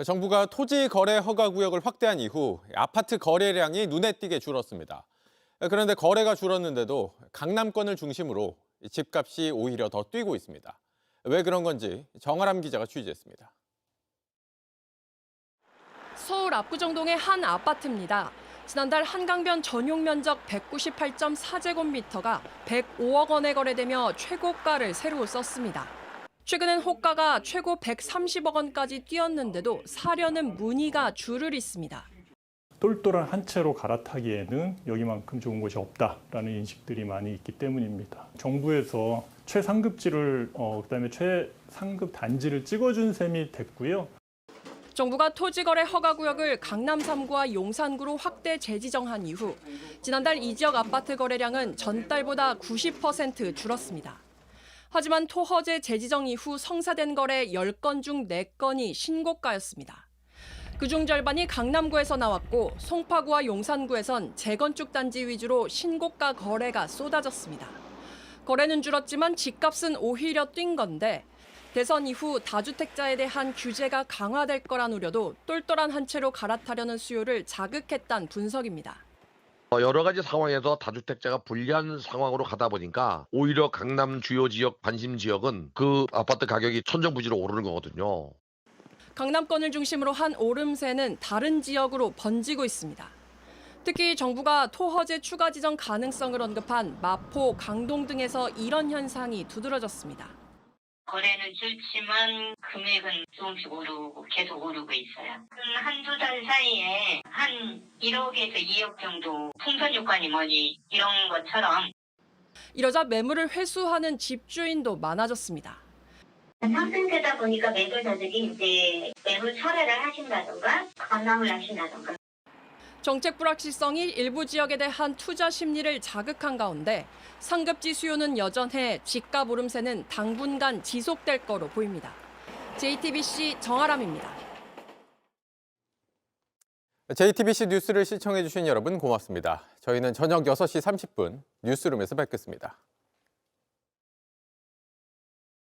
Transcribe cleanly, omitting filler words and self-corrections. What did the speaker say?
정부가 토지 거래 허가 구역을 확대한 이후 아파트 거래량이 눈에 띄게 줄었습니다. 그런데 거래가 줄었는데도 강남권을 중심으로 집값이 오히려 더 뛰고 있습니다. 왜 그런 건지 정아람 기자가 취재했습니다. 서울 압구정동의 한 아파트입니다. 지난달 한강변 전용 면적 198.4제곱미터가 105억 원에 거래되며 최고가를 새로 썼습니다. 최근엔 호가가 최고 130억 원까지 뛰었는데도 사려는 문의가 줄을 잇습니다. 똘똘한 한 채로 갈아타기에는 여기만큼 좋은 곳이 없다라는 인식들이 많이 있기 때문입니다. 정부에서 최상급지를 그다음에 최상급 단지를 찍어준 셈이 됐고요. 정부가 토지거래 허가구역을 강남 3구와 용산구로 확대 재지정한 이후 지난달 이 지역 아파트 거래량은 전달보다 90% 줄었습니다. 하지만 토허제 재지정 이후 성사된 거래 10건 중 4건이 신고가였습니다. 그중 절반이 강남구에서 나왔고 송파구와 용산구에선 재건축 단지 위주로 신고가 거래가 쏟아졌습니다. 거래는 줄었지만 집값은 오히려 뛴 건데 대선 이후 다주택자에 대한 규제가 강화될 거란 우려도 똘똘한 한 채로 갈아타려는 수요를 자극했다는 분석입니다. 여러 가지 상황에서 다주택자가 불리한 상황으로 가다 보니까 오히려 강남 주요 지역 관심 지역은 그 아파트 가격이 천정부지로 오르는 거거든요. 강남권을 중심으로 한 오름세는 다른 지역으로 번지고 있습니다. 특히 정부가 토허제 추가 지정 가능성을 언급한 마포, 강동 등에서 이런 현상이 두드러졌습니다. 거래는 좋지만 금액은 조금씩 오르고 계속 오르고 있어요. 한두 달 사이에 한 1억에서 2억 정도 풍선 효과니 뭐니 이런 것처럼 이러자 매물을 회수하는 집주인도 많아졌습니다. 상승세다 보니까 매도자들이 이제 매물 철회를 하신다던가 반납을 하신다던가 정책 불확실성이 일부 지역에 대한 투자 심리를 자극한 가운데 상급지 수요는 여전해 집값 오름세는 당분간 지속될 거로 보입니다. JTBC 정아람입니다. JTBC 뉴스를 시청해주신 여러분 고맙습니다. 저희는 저녁 6시 30분 뉴스룸에서 뵙겠습니다.